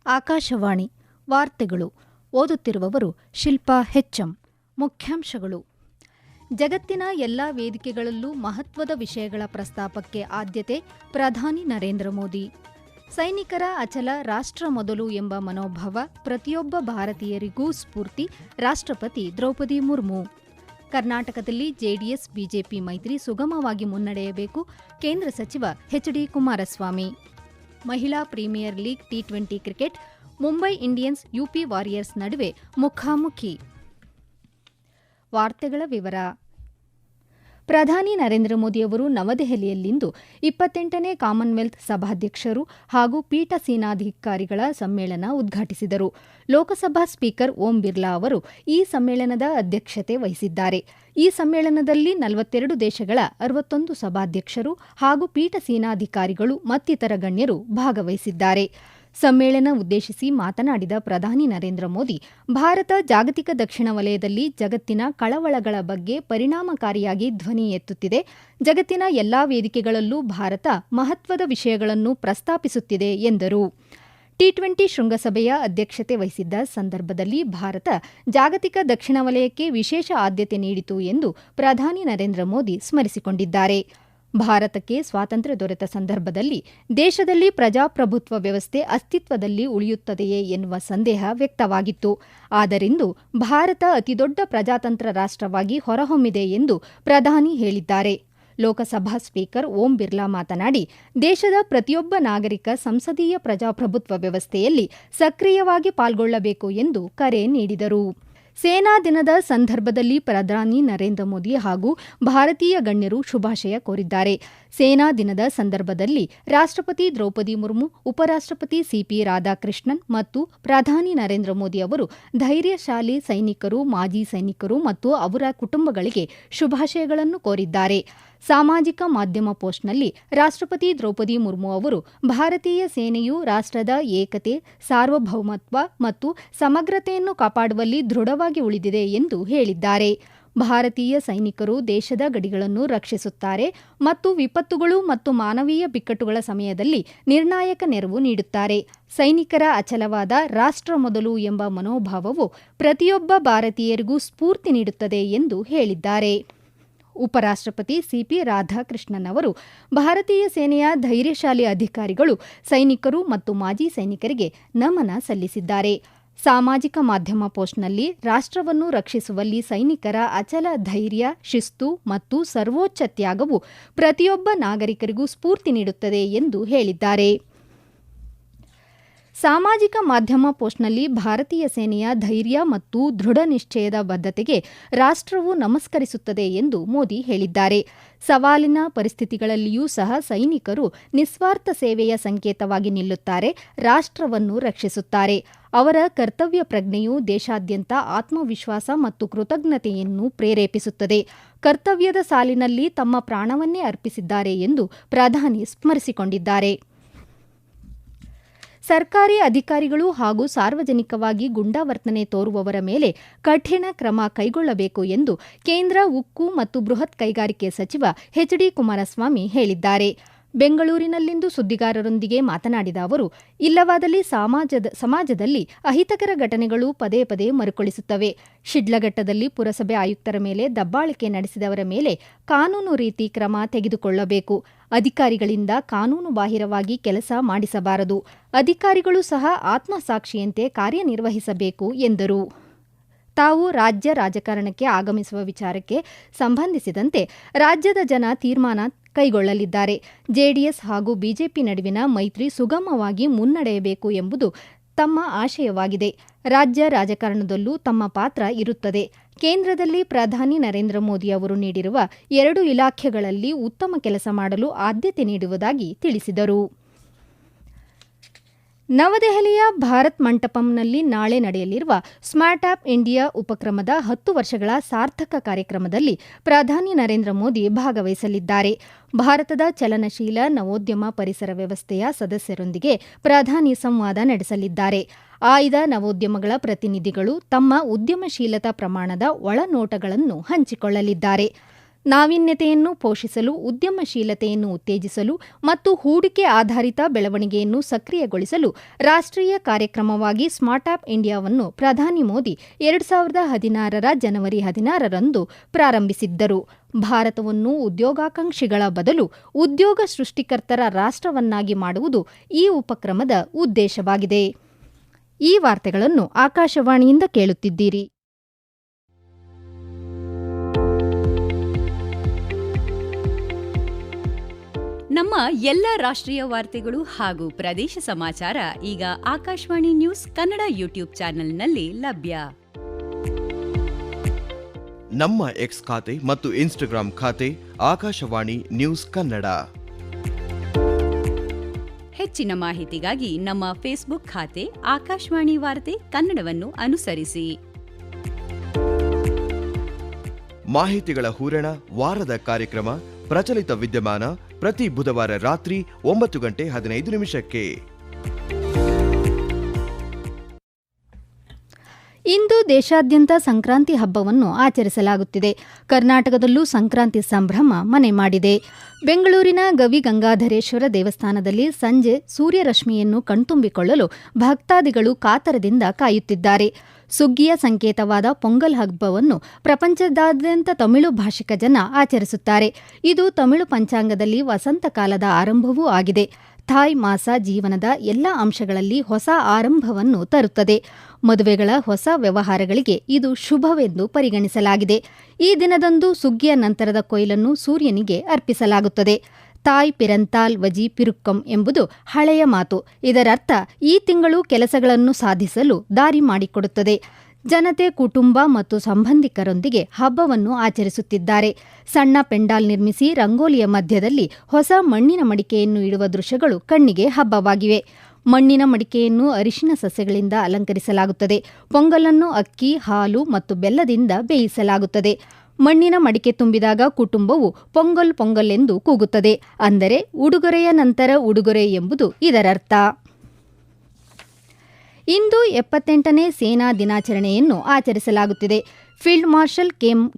ಆಕಾಶವಾಣಿ ವಾರ್ತೆಗಳು. ಓದುತ್ತಿರುವವರು ಶಿಲ್ಪಾ ಹೆಚ್ಎಂ. ಮುಖ್ಯಾಂಶಗಳು: ಜಗತ್ತಿನ ಎಲ್ಲಾ ವೇದಿಕೆಗಳಲ್ಲೂ ಮಹತ್ವದ ವಿಷಯಗಳ ಪ್ರಸ್ತಾಪಕ್ಕೆ ಆದ್ಯತೆ, ಪ್ರಧಾನಿ ನರೇಂದ್ರ ಮೋದಿ. ಸೈನಿಕರ ಅಚಲ ರಾಷ್ಟ್ರ ಮೊದಲು ಎಂಬ ಮನೋಭಾವ ಪ್ರತಿಯೊಬ್ಬ ಭಾರತೀಯರಿಗೂ ಸ್ಫೂರ್ತಿ, ರಾಷ್ಟ್ರಪತಿ ದ್ರೌಪದಿ ಮುರ್ಮು. ಕರ್ನಾಟಕದಲ್ಲಿ ಜೆಡಿಎಸ್ ಬಿಜೆಪಿ ಮೈತ್ರಿ ಸುಗಮವಾಗಿ ಮುನ್ನಡೆಯಬೇಕು, ಕೇಂದ್ರ ಸಚಿವ ಎಚ್.ಡಿ. ಕುಮಾರಸ್ವಾಮಿ. ಮಹಿಳಾ ಪ್ರೀಮಿಯರ್ ಲೀಗ್ ಟಿ20 cricket, Mumbai Indians UP Warriors ನಡುವೆ ಮುಖಾಮುಖಿ. ವಾರ್ತೆಗಳ ವಿವರ. ಪ್ರಧಾನಿ ನರೇಂದ್ರ ಮೋದಿಯವರು ನವದೆಹಲಿಯಲ್ಲಿಂದು 28ನೇ ಕಾಮನ್ವೆಲ್ತ್ ಸಭಾಧ್ಯಕ್ಷರು ಹಾಗೂ ಪೀಠಾಸೀನಾಧಿಕಾರಿಗಳ ಸಮ್ಮೇಳನ ಉದ್ಘಾಟಿಸಿದರು. ಲೋಕಸಭಾ ಸ್ಪೀಕರ್ ಓಂ ಬಿರ್ಲಾ ಅವರು ಈ ಸಮ್ಮೇಳನದ ಅಧ್ಯಕ್ಷತೆ ವಹಿಸಿದ್ದಾರೆ. ಈ ಸಮ್ಮೇಳನದಲ್ಲಿ 42 ದೇಶಗಳ 61 ಸಭಾಧ್ಯಕ್ಷರು ಹಾಗೂ ಪೀಠಾಸೀನಾಧಿಕಾರಿಗಳು ಮತ್ತಿತರ ಗಣ್ಯರು ಭಾಗವಹಿಸಿದ್ದಾರೆ. ಸಮ್ಮೇಳನ ಉದ್ದೇಶಿಸಿ ಮಾತನಾಡಿದ ಪ್ರಧಾನಿ ನರೇಂದ್ರ ಮೋದಿ, ಭಾರತ ಜಾಗತಿಕ ದಕ್ಷಿಣ ವಲಯದಲ್ಲಿ ಜಗತ್ತಿನ ಕಳವಳಗಳ ಬಗ್ಗೆ ಪರಿಣಾಮಕಾರಿಯಾಗಿ ಧ್ವನಿ ಎತ್ತುತ್ತಿದೆ. ಜಗತ್ತಿನ ಎಲ್ಲಾ ವೇದಿಕೆಗಳಲ್ಲೂ ಭಾರತ ಮಹತ್ವದ ವಿಷಯಗಳನ್ನು ಪ್ರಸ್ತಾಪಿಸುತ್ತಿದೆ ಎಂದರು. ಟಿ20 ಶೃಂಗಸಭೆಯ ಅಧ್ಯಕ್ಷತೆ ವಹಿಸಿದ್ದ ಸಂದರ್ಭದಲ್ಲಿ ಭಾರತ ಜಾಗತಿಕ ದಕ್ಷಿಣ ವಲಯಕ್ಕೆ ವಿಶೇಷ ಆದ್ಯತೆ ನೀಡಿತು ಎಂದು ಪ್ರಧಾನಿ ನರೇಂದ್ರ ಮೋದಿ ಸ್ಮರಿಸಿಕೊಂಡಿದ್ದಾರೆ. ಭಾರತಕ್ಕೆ ಸ್ವಾತಂತ್ರ್ಯ ದೊರೆತ ಸಂದರ್ಭದಲ್ಲಿ ದೇಶದಲ್ಲಿ ಪ್ರಜಾಪ್ರಭುತ್ವ ವ್ಯವಸ್ಥೆ ಅಸ್ತಿತ್ವದಲ್ಲಿ ಉಳಿಯುತ್ತದೆಯೇ ಎನ್ನುವ ಸಂದೇಹ ವ್ಯಕ್ತವಾಗಿತ್ತು. ಆದರಿಂದು ಭಾರತ ಅತಿದೊಡ್ಡ ಪ್ರಜಾತಂತ್ರ ರಾಷ್ಟ್ರವಾಗಿ ಹೊರಹೊಮ್ಮಿದೆ ಎಂದು ಪ್ರಧಾನಿ ಹೇಳಿದ್ದಾರೆ. ಲೋಕಸಭಾ ಸ್ಪೀಕರ್ ಓಂ ಬಿರ್ಲಾ ಮಾತನಾಡಿ, ದೇಶದ ಪ್ರತಿಯೊಬ್ಬ ನಾಗರಿಕ ಸಂಸದೀಯ ಪ್ರಜಾಪ್ರಭುತ್ವ ವ್ಯವಸ್ಥೆಯಲ್ಲಿ ಸಕ್ರಿಯವಾಗಿ ಪಾಲ್ಗೊಳ್ಳಬೇಕು ಎಂದು ಕರೆ ನೀಡಿದರು. ಸೇನಾ ದಿನದ ಸಂದರ್ಭದಲ್ಲಿ ಪ್ರಧಾನಿ ನರೇಂದ್ರ ಮೋದಿ ಹಾಗೂ ಭಾರತೀಯ ಗಣ್ಯರು ಶುಭಾಶಯ ಕೋರಿದ್ದಾರೆ. ಸೇನಾ ದಿನದ ಸಂದರ್ಭದಲ್ಲಿ ರಾಷ್ಟ್ರಪತಿ ದ್ರೌಪದಿ ಮುರ್ಮು, ಉಪರಾಷ್ಟ್ರಪತಿ ಸಿಪಿ ರಾಧಾಕೃಷ್ಣನ್ ಮತ್ತು ಪ್ರಧಾನಿ ನರೇಂದ್ರ ಮೋದಿ ಅವರು ಧೈರ್ಯಶಾಲಿ ಸೈನಿಕರು, ಮಾಜಿ ಸೈನಿಕರು ಮತ್ತು ಅವರ ಕುಟುಂಬಗಳಿಗೆ ಶುಭಾಶಯಗಳನ್ನು ಕೋರಿದ್ದಾರೆ. ಸಾಮಾಜಿಕ ಮಾಧ್ಯಮ ಪೋಸ್ಟ್ನಲ್ಲಿ ರಾಷ್ಟ್ರಪತಿ ದ್ರೌಪದಿ ಮುರ್ಮು ಅವರು ಭಾರತೀಯ ಸೇನೆಯು ರಾಷ್ಟ್ರದ ಏಕತೆ, ಸಾರ್ವಭೌಮತ್ವ ಮತ್ತು ಸಮಗ್ರತೆಯನ್ನು ಕಾಪಾಡುವಲ್ಲಿ ದೃಢವಾಗಿ ಉಳಿದಿದೆ ಎಂದು ಹೇಳಿದ್ದಾರೆ. ಭಾರತೀಯ ಸೈನಿಕರು ದೇಶದ ಗಡಿಗಳನ್ನು ರಕ್ಷಿಸುತ್ತಾರೆ ಮತ್ತು ವಿಪತ್ತುಗಳು ಮತ್ತು ಮಾನವೀಯ ಬಿಕ್ಕಟ್ಟುಗಳ ಸಮಯದಲ್ಲಿ ನಿರ್ಣಾಯಕ ನೆರವು ನೀಡುತ್ತಾರೆ. ಸೈನಿಕರ ಅಚಲವಾದ ರಾಷ್ಟ್ರ ಮೊದಲು ಎಂಬ ಮನೋಭಾವವು ಪ್ರತಿಯೊಬ್ಬ ಭಾರತೀಯರಿಗೂ ಸ್ಫೂರ್ತಿ ನೀಡುತ್ತದೆ ಎಂದು ಹೇಳಿದ್ದಾರೆ. ಉಪರಾಷ್ಟ್ರಪತಿ ಸಿಪಿ ರಾಧಾಕೃಷ್ಣನ್ ಅವರು ಭಾರತೀಯ ಸೇನೆಯ ಧೈರ್ಯಶಾಲಿ ಅಧಿಕಾರಿಗಳು, ಸೈನಿಕರು ಮತ್ತು ಮಾಜಿ ಸೈನಿಕರಿಗೆ ನಮನ ಸಲ್ಲಿಸಿದ್ದಾರೆ. ಸಾಮಾಜಿಕ ಮಾಧ್ಯಮ ಪೋಸ್ಟ್ನಲ್ಲಿ ರಾಷ್ಟ್ರವನ್ನು ರಕ್ಷಿಸುವಲ್ಲಿ ಸೈನಿಕರ ಅಚಲ ಧೈರ್ಯ, ಶಿಸ್ತು ಮತ್ತು ಸರ್ವೋಚ್ಚ ತ್ಯಾಗವು ಪ್ರತಿಯೊಬ್ಬ ನಾಗರಿಕರಿಗೂ ಸ್ಫೂರ್ತಿ ನೀಡುತ್ತದೆ ಎಂದು ಹೇಳಿದ್ದಾರೆ. ಸಾಮಾಜಿಕ ಮಾಧ್ಯಮ ಪೋಸ್ಟ್ನಲ್ಲಿ ಭಾರತೀಯ ಸೇನೆಯ ಧೈರ್ಯ ಮತ್ತು ದೃಢ ನಿಶ್ಚಯದ ಬದ್ಧತೆಗೆ ರಾಷ್ಟ್ರವು ನಮಸ್ಕರಿಸುತ್ತದೆ ಎಂದು ಮೋದಿ ಹೇಳಿದ್ದಾರೆ. ಸವಾಲಿನ ಪರಿಸ್ಥಿತಿಗಳಲ್ಲಿಯೂ ಸಹ ಸೈನಿಕರು ನಿಸ್ವಾರ್ಥ ಸೇವೆಯ ಸಂಕೇತವಾಗಿ ನಿಲ್ಲುತ್ತಾರೆ, ರಾಷ್ಟ್ರವನ್ನು ರಕ್ಷಿಸುತ್ತಾರೆ. ಅವರ ಕರ್ತವ್ಯ ಪ್ರಜ್ಞೆಯು ದೇಶಾದ್ಯಂತ ಆತ್ಮವಿಶ್ವಾಸ ಮತ್ತು ಕೃತಜ್ಞತೆಯನ್ನು ಪ್ರೇರೇಪಿಸುತ್ತದೆ. ಕರ್ತವ್ಯದ ಸಾಲಿನಲ್ಲಿ ತಮ್ಮ ಪ್ರಾಣವನ್ನೇ ಅರ್ಪಿಸಿದ್ದಾರೆ ಎಂದು ಪ್ರಧಾನಿ ಸ್ಮರಿಸಿಕೊಂಡಿದ್ದಾರೆ. ಸರ್ಕಾರಿ ಅಧಿಕಾರಿಗಳು ಹಾಗೂ ಸಾರ್ವಜನಿಕವಾಗಿ ಗುಂಡಾವರ್ತನೆ ತೋರುವವರ ಮೇಲೆ ಕಠಿಣ ಕ್ರಮ ಕೈಗೊಳ್ಳಬೇಕು ಎಂದು ಕೇಂದ್ರ ಉಕ್ಕು ಮತ್ತು ಬೃಹತ್ ಕೈಗಾರಿಕೆ ಸಚಿವ ಎಚ್.ಡಿ. ಕುಮಾರಸ್ವಾಮಿ ಹೇಳಿದ್ದಾರೆ. ಬೆಂಗಳೂರಿನಲ್ಲಿಂದು ಸುದ್ದಿಗಾರರೊಂದಿಗೆ ಮಾತನಾಡಿದ ಅವರು, ಇಲ್ಲವಾದಲ್ಲಿ ಸಮಾಜದಲ್ಲಿ ಅಹಿತಕರ ಘಟನೆಗಳು ಪದೇ ಪದೇ ಮರುಕಳಿಸುತ್ತವೆ. ಶಿಡ್ಲಘಟ್ಟದಲ್ಲಿ ಪುರಸಭೆ ಆಯುಕ್ತರ ಮೇಲೆ ದಬ್ಬಾಳಿಕೆ ನಡೆಸಿದವರ ಮೇಲೆ ಕಾನೂನು ರೀತಿ ಕ್ರಮ ತೆಗೆದುಕೊಳ್ಳಬೇಕು. ಅಧಿಕಾರಿಗಳಿಂದ ಕಾನೂನು ಬಾಹಿರವಾಗಿ ಕೆಲಸ ಮಾಡಿಸಬಾರದು. ಅಧಿಕಾರಿಗಳು ಸಹ ಆತ್ಮಸಾಕ್ಷಿಯಂತೆ ಕಾರ್ಯನಿರ್ವಹಿಸಬೇಕು ಎಂದರು. ತಾವು ರಾಜ್ಯ ರಾಜಕಾರಣಕ್ಕೆ ಆಗಮಿಸುವ ವಿಚಾರಕ್ಕೆ ಸಂಬಂಧಿಸಿದಂತೆ ರಾಜ್ಯದ ಜನ ತೀರ್ಮಾನ ಕೈಗೊಳ್ಳಲಿದ್ದಾರೆ. ಜೆಡಿಎಸ್ ಹಾಗೂ ಬಿಜೆಪಿ ನಡುವಿನ ಮೈತ್ರಿ ಸುಗಮವಾಗಿ ಮುನ್ನಡೆಯಬೇಕು ಎಂಬುದು ತಮ್ಮ ಆಶಯವಾಗಿದೆ. ರಾಜ್ಯ ರಾಜಕಾರಣದಲ್ಲೂ ತಮ್ಮ ಪಾತ್ರ ಇರುತ್ತದೆ. ಕೇಂದ್ರದಲ್ಲಿ ಪ್ರಧಾನಿ ನರೇಂದ್ರ ಮೋದಿ ಅವರು ನೀಡಿರುವ 2 ಇಲಾಖೆಗಳಲ್ಲಿ ಉತ್ತಮ ಕೆಲಸ ಮಾಡಲು ಆದ್ಯತೆ ನೀಡುವುದಾಗಿ ತಿಳಿಸಿದರು. ನವದೆಹಲಿಯ ಭಾರತ್ ಮಂಟಪಂನಲ್ಲಿ ನಾಳೆ ನಡೆಯಲಿರುವ ಸ್ಮಾರ್ಟ್ ಆಪ್ ಇಂಡಿಯಾ ಉಪಕ್ರಮದ 10 ವರ್ಷಗಳ ಸಾರ್ಥಕ ಕಾರ್ಯಕ್ರಮದಲ್ಲಿ ಪ್ರಧಾನಿ ನರೇಂದ್ರ ಮೋದಿ ಭಾಗವಹಿಸಲಿದ್ದಾರೆ. ಭಾರತದ ಚಲನಶೀಲ ನವೋದ್ಯಮ ಪರಿಸರ ವ್ಯವಸ್ಥೆಯ ಸದಸ್ಯರೊಂದಿಗೆ ಪ್ರಧಾನಿ ಸಂವಾದ ನಡೆಸಲಿದ್ದಾರೆ. ಆಯ್ದ ನವೋದ್ಯಮಗಳ ಪ್ರತಿನಿಧಿಗಳು ತಮ್ಮ ಉದ್ಯಮಶೀಲತಾ ಪ್ರಮಾಣದ ಒಳನೋಟಗಳನ್ನು ಹಂಚಿಕೊಳ್ಳಲಿದ್ದಾರೆ. ನಾವೀನ್ಯತೆಯನ್ನು ಪೋಷಿಸಲು, ಉದ್ಯಮಶೀಲತೆಯನ್ನು ಉತ್ತೇಜಿಸಲು ಮತ್ತು ಹೂಡಿಕೆ ಆಧಾರಿತ ಬೆಳವಣಿಗೆಯನ್ನು ಸಕ್ರಿಯಗೊಳಿಸಲು ರಾಷ್ಟ್ರೀಯ ಕಾರ್ಯಕ್ರಮವಾಗಿ ಸ್ಮಾರ್ಟ್ ಆಪ್ ಇಂಡಿಯಾವನ್ನು ಪ್ರಧಾನಿ ಮೋದಿ 2016 ಜನವರಿ 16ರಂದು ಪ್ರಾರಂಭಿಸಿದ್ದರು. ಭಾರತವನ್ನು ಉದ್ಯೋಗಾಕಾಂಕ್ಷಿಗಳ ಬದಲು ಉದ್ಯೋಗ ಸೃಷ್ಟಿಕರ್ತರ ರಾಷ್ಟ್ರವನ್ನಾಗಿ ಮಾಡುವುದು ಈ ಉಪಕ್ರಮದ ಉದ್ದೇಶವಾಗಿದೆ. ಈ ವಾರ್ತೆಗಳನ್ನು ಆಕಾಶವಾಣಿಯಿಂದ ಕೇಳುತ್ತಿದ್ದೀರಿ. ನಮ್ಮ ಎಲ್ಲ ರಾಷ್ಟ್ರೀಯ ವಾರ್ತೆಗಳು ಹಾಗೂ ಪ್ರದೇಶ ಸಮಾಚಾರ ಈಗ ಆಕಾಶವಾಣಿ ನ್ಯೂಸ್ ಕನ್ನಡ ಯೂಟ್ಯೂಬ್ ಚಾನೆಲ್ನಲ್ಲಿ ಲಭ್ಯ. ನಮ್ಮ ಎಕ್ಸ್ ಖಾತೆ ಮತ್ತು ಇನ್ಸ್ಟಾಗ್ರಾಂ ಖಾತೆ ಆಕಾಶವಾಣಿ ನ್ಯೂಸ್ ಕನ್ನಡ. ಹೆಚ್ಚಿನ ಮಾಹಿತಿಗಾಗಿ ನಮ್ಮ ಫೇಸ್ಬುಕ್ ಖಾತೆ ಆಕಾಶವಾಣಿ ವಾರ್ತೆ ಕನ್ನಡವನ್ನು ಅನುಸರಿಸಿ. ಮಾಹಿತಿಗಳ ಹೂರಣ, ವಾರದ ಕಾರ್ಯಕ್ರಮ, ಪ್ರಚಲಿತ ವಿದ್ಯಮಾನ ಪ್ರತಿ ಬುಧವಾರ ರಾತ್ರಿ 9:15 ಇಂದು ದೇಶಾದ್ಯಂತ ಸಂಕ್ರಾಂತಿ ಹಬ್ಬವನ್ನು ಆಚರಿಸಲಾಗುತ್ತಿದೆ. ಕರ್ನಾಟಕದಲ್ಲೂ ಸಂಕ್ರಾಂತಿ ಸಂಭ್ರಮ ಮನೆ ಮಾಡಿದೆ. ಬೆಂಗಳೂರಿನ ಗವಿಗಂಗಾಧರೇಶ್ವರ ದೇವಸ್ಥಾನದಲ್ಲಿ ಸಂಜೆ ಸೂರ್ಯರಶ್ಮಿಯನ್ನು ಕಣ್ತುಂಬಿಕೊಳ್ಳಲು ಭಕ್ತಾದಿಗಳು ಕಾತರದಿಂದ ಕಾಯುತ್ತಿದ್ದಾರೆ. ಸುಗ್ಗಿಯ ಸಂಕೇತವಾದ ಪೊಂಗಲ್ ಹಬ್ಬವನ್ನು ಪ್ರಪಂಚದಾದ್ಯಂತ ತಮಿಳು ಭಾಷಿಕ ಜನ ಆಚರಿಸುತ್ತಾರೆ. ಇದು ತಮಿಳು ಪಂಚಾಂಗದಲ್ಲಿ ವಸಂತ ಕಾಲದ ಆರಂಭವೂ ಆಗಿದೆ. ಥಾಯ್ ಮಾಸ ಜೀವನದ ಎಲ್ಲ ಅಂಶಗಳಲ್ಲಿ ಹೊಸ ಆರಂಭವನ್ನು ತರುತ್ತದೆ. ಮದುವೆಗಳ ಹೊಸ ವ್ಯವಹಾರಗಳಿಗೆ ಇದು ಶುಭವೆಂದು ಪರಿಗಣಿಸಲಾಗಿದೆ. ಈ ದಿನದಂದು ಸುಗ್ಗಿಯ ನಂತರದ ಕೊಯ್ಲನ್ನು ಸೂರ್ಯನಿಗೆ ಅರ್ಪಿಸಲಾಗುತ್ತದೆ. ತಾಯ್ ಪಿರಂತಾಲ್ ವಜಿ ಪಿರುಕ್ಕಂ ಎಂಬುದು ಹಳೆಯ ಮಾತು. ಇದರರ್ಥ ಈ ತಿಂಗಳು ಕೆಲಸಗಳನ್ನು ಸಾಧಿಸಲು ದಾರಿ ಮಾಡಿಕೊಡುತ್ತದೆ. ಜನತೆ ಕುಟುಂಬ ಮತ್ತು ಸಂಬಂಧಿಕರೊಂದಿಗೆ ಹಬ್ಬವನ್ನು ಆಚರಿಸುತ್ತಿದ್ದಾರೆ. ಸಣ್ಣ ಪೆಂಡಾಲ್ ನಿರ್ಮಿಸಿ ರಂಗೋಲಿಯ ಮಧ್ಯದಲ್ಲಿ ಹೊಸ ಮಣ್ಣಿನ ಮಡಿಕೆಯನ್ನು ಇಡುವ ದೃಶ್ಯಗಳು ಕಣ್ಣಿಗೆ ಹಬ್ಬವಾಗಿವೆ. ಮಣ್ಣಿನ ಮಡಿಕೆಯನ್ನು ಅರಿಶಿನ ಸಸ್ಯಗಳಿಂದ ಅಲಂಕರಿಸಲಾಗುತ್ತದೆ. ಪೊಂಗಲನ್ನು ಅಕ್ಕಿ, ಹಾಲು ಮತ್ತು ಬೆಲ್ಲದಿಂದ ಬೇಯಿಸಲಾಗುತ್ತದೆ. ಮಣ್ಣಿನ ಮಡಿಕೆ ತುಂಬಿದಾಗ ಕುಟುಂಬವು ಪೊಂಗಲ್ ಪೊಂಗಲ್ ಎಂದು ಕೂಗುತ್ತದೆ. ಅಂದರೆ ಉಡುಗೊರೆಯ ನಂತರ ಉಡುಗೊರೆ ಎಂಬುದು ಇದರರ್ಥ. ಇಂದು 78ನೇ ಸೇನಾ ದಿನಾಚರಣೆಯನ್ನು ಆಚರಿಸಲಾಗುತ್ತಿದೆ. ಫೀಲ್ಡ್ ಮಾರ್ಷಲ್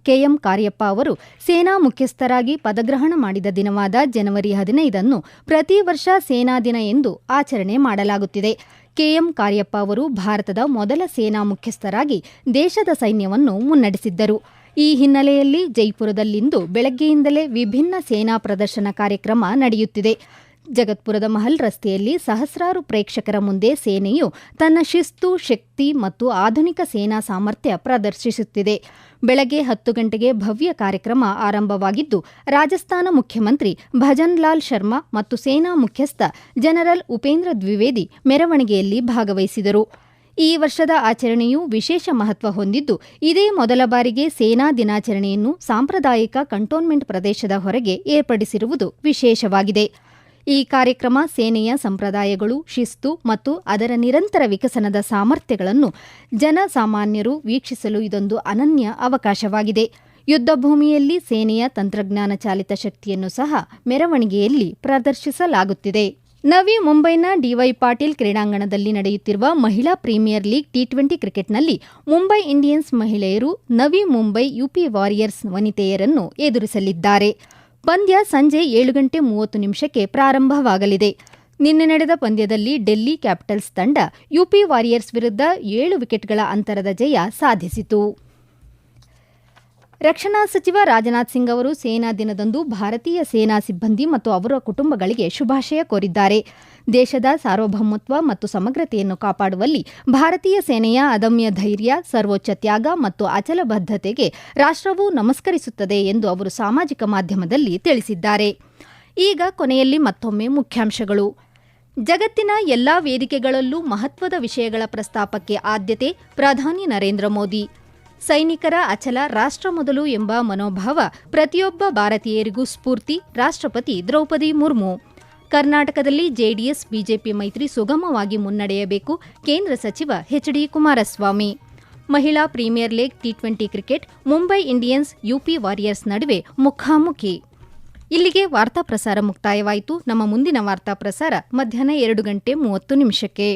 ಕೆಎಂ ಕಾರ್ಯಪ್ಪ ಅವರು ಸೇನಾ ಮುಖ್ಯಸ್ಥರಾಗಿ ಪದಗ್ರಹಣ ಮಾಡಿದ ದಿನವಾದ ಜನವರಿ 15 ಪ್ರತಿ ವರ್ಷ ಸೇನಾ ದಿನ ಎಂದು ಆಚರಣೆ ಮಾಡಲಾಗುತ್ತಿದೆ. ಕೆಎಂ ಕಾರ್ಯಪ್ಪ ಅವರು ಭಾರತದ ಮೊದಲ ಸೇನಾ ಮುಖ್ಯಸ್ಥರಾಗಿ ದೇಶದ ಸೈನ್ಯವನ್ನು ಮುನ್ನಡೆಸಿದ್ದರು. ಈ ಹಿನ್ನೆಲೆಯಲ್ಲಿ ಜೈಪುರದಲ್ಲಿಂದು ಬೆಳಗ್ಗೆಯಿಂದಲೇ ವಿಭಿನ್ನ ಸೇನಾ ಪ್ರದರ್ಶನ ಕಾರ್ಯಕ್ರಮ ನಡೆಯುತ್ತಿದೆ. ಜಗತ್ಪುರದ ಮಹಲ್ ರಸ್ತೆಯಲ್ಲಿ ಸಹಸ್ರಾರು ಪ್ರೇಕ್ಷಕರ ಮುಂದೆ ಸೇನೆಯು ತನ್ನ ಶಿಸ್ತು, ಶಕ್ತಿ ಮತ್ತು ಆಧುನಿಕ ಸೇನಾ ಸಾಮರ್ಥ್ಯ ಪ್ರದರ್ಶಿಸುತ್ತಿದೆ. ಬೆಳಗ್ಗೆ 10 ಗಂಟೆಗೆ ಭವ್ಯ ಕಾರ್ಯಕ್ರಮ ಆರಂಭವಾಗಿದ್ದು, ರಾಜಸ್ಥಾನ ಮುಖ್ಯಮಂತ್ರಿ ಭಜನ್ ಲಾಲ್ ಶರ್ಮಾ ಮತ್ತು ಸೇನಾ ಮುಖ್ಯಸ್ಥ ಜನರಲ್ ಉಪೇಂದ್ರ ದ್ವಿವೇದಿ ಮೆರವಣಿಗೆಯಲ್ಲಿ ಭಾಗವಹಿಸಿದರು. ಈ ವರ್ಷದ ಆಚರಣೆಯು ವಿಶೇಷ ಮಹತ್ವ ಹೊಂದಿದ್ದು, ಇದೇ ಮೊದಲ ಬಾರಿಗೆ ಸೇನಾ ದಿನಾಚರಣೆಯನ್ನು ಸಾಂಪ್ರದಾಯಿಕ ಕಂಟೋನ್ಮೆಂಟ್ ಪ್ರದೇಶದ ಹೊರಗೆ ಏರ್ಪಡಿಸಿರುವುದು ವಿಶೇಷವಾಗಿದೆ. ಈ ಕಾರ್ಯಕ್ರಮ ಸೇನೆಯ ಸಂಪ್ರದಾಯಗಳು, ಶಿಸ್ತು ಮತ್ತು ಅದರ ನಿರಂತರ ವಿಕಸನದ ಸಾಮರ್ಥ್ಯಗಳನ್ನು ಜನಸಾಮಾನ್ಯರು ವೀಕ್ಷಿಸಲು ಇದೊಂದು ಅನನ್ಯ ಅವಕಾಶವಾಗಿದೆ. ಯುದ್ಧಭೂಮಿಯಲ್ಲಿ ಸೇನೆಯ ತಂತ್ರಜ್ಞಾನ ಚಾಲಿತ ಶಕ್ತಿಯನ್ನು ಸಹ ಮೆರವಣಿಗೆಯಲ್ಲಿ ಪ್ರದರ್ಶಿಸಲಾಗುತ್ತಿದೆ. ನವಿ ಮುಂಬೈನ ಡಿವೈ ಪಾಟೀಲ್ ಕ್ರೀಡಾಂಗಣದಲ್ಲಿ ನಡೆಯುತ್ತಿರುವ ಮಹಿಳಾ ಪ್ರೀಮಿಯರ್ ಲೀಗ್ ಟಿ20 ಕ್ರಿಕೆಟ್ನಲ್ಲಿ ಮುಂಬೈ ಇಂಡಿಯನ್ಸ್ ಮಹಿಳೆಯರು ನವಿ ಮುಂಬೈ ಯುಪಿ ವಾರಿಯರ್ಸ್ ವನಿತೆಯರನ್ನು ಎದುರಿಸಲಿದ್ದಾರೆ. ಪಂದ್ಯ ಸಂಜೆ 7:30 ಪ್ರಾರಂಭವಾಗಲಿದೆ. ನಿನ್ನೆ ನಡೆದ ಪಂದ್ಯದಲ್ಲಿ ಡೆಲ್ಲಿ ಕ್ಯಾಪಿಟಲ್ಸ್ ತಂಡ ಯುಪಿ ವಾರಿಯರ್ಸ್ ವಿರುದ್ಧ 7 ವಿಕೆಟ್ಗಳ ಅಂತರದ ಜಯ ಸಾಧಿಸಿತು. ರಕ್ಷಣಾ ಸಚಿವ ರಾಜನಾಥ್ ಸಿಂಗ್ ಅವರು ಸೇನಾ ದಿನದಂದು ಭಾರತೀಯ ಸೇನಾ ಸಿಬ್ಬಂದಿ ಮತ್ತು ಅವರ ಕುಟುಂಬಗಳಿಗೆ ಶುಭಾಶಯ ಕೋರಿದ್ದಾರೆ. ದೇಶದ ಸಾರ್ವಭೌಮತ್ವ ಮತ್ತು ಸಮಗ್ರತೆಯನ್ನು ಕಾಪಾಡುವಲ್ಲಿ ಭಾರತೀಯ ಸೇನೆಯ ಅದಮ್ಯ ಧೈರ್ಯ, ಸರ್ವೋಚ್ಚ ತ್ಯಾಗ ಮತ್ತು ಅಚಲ ಬದ್ಧತೆಗೆ ರಾಷ್ಟ್ರವು ನಮಸ್ಕರಿಸುತ್ತದೆ ಎಂದು ಅವರು ಸಾಮಾಜಿಕ ಮಾಧ್ಯಮದಲ್ಲಿ ತಿಳಿಸಿದ್ದಾರೆ. ಈಗ ಕೊನೆಯಲ್ಲಿ ಮತ್ತೊಮ್ಮೆ ಮುಖ್ಯಾಂಶಗಳು. ಜಗತ್ತಿನ ಎಲ್ಲಾ ವೇದಿಕೆಗಳಲ್ಲೂ ಮಹತ್ವದ ವಿಷಯಗಳ ಪ್ರಸ್ತಾಪಕ್ಕೆ ಆದ್ಯತೆ, ಪ್ರಧಾನಿ ನರೇಂದ್ರ ಮೋದಿ. ಸೈನಿಕರ ಅಚಲ ರಾಷ್ಟ್ರ ಮೊದಲು ಎಂಬ ಮನೋಭಾವ ಪ್ರತಿಯೊಬ್ಬ ಭಾರತೀಯರಿಗೂ ಸ್ಫೂರ್ತಿ, ರಾಷ್ಟ್ರಪತಿ ದ್ರೌಪದಿ ಮುರ್ಮು. ಕರ್ನಾಟಕದಲ್ಲಿ ಜೆಡಿಎಸ್ ಬಿಜೆಪಿ ಮೈತ್ರಿ ಸುಗಮವಾಗಿ ಮುನ್ನಡೆಯಬೇಕು ಕೇಂದ್ರ ಸಚಿವ ಎಚ್ಡಿ ಕುಮಾರಸ್ವಾಮಿ. ಮಹಿಳಾ ಪ್ರೀಮಿಯರ್ ಲೀಗ್ ಟಿ20 cricket Mumbai Indians UP Warriors ನಡುವೆ ಮುಖಾಮುಖಿ. ಇಲ್ಲಿಗೆ ವಾರ್ತಾ ಪ್ರಸಾರ ಮುಕ್ತಾಯವಾಯಿತು. ನಮ್ಮ ಮುಂದಿನ ವಾರ್ತಾ ಪ್ರಸಾರ ಮಧ್ಯಾಹ್ನ 2:30 ನಿಮಿಷಕ್ಕೆ.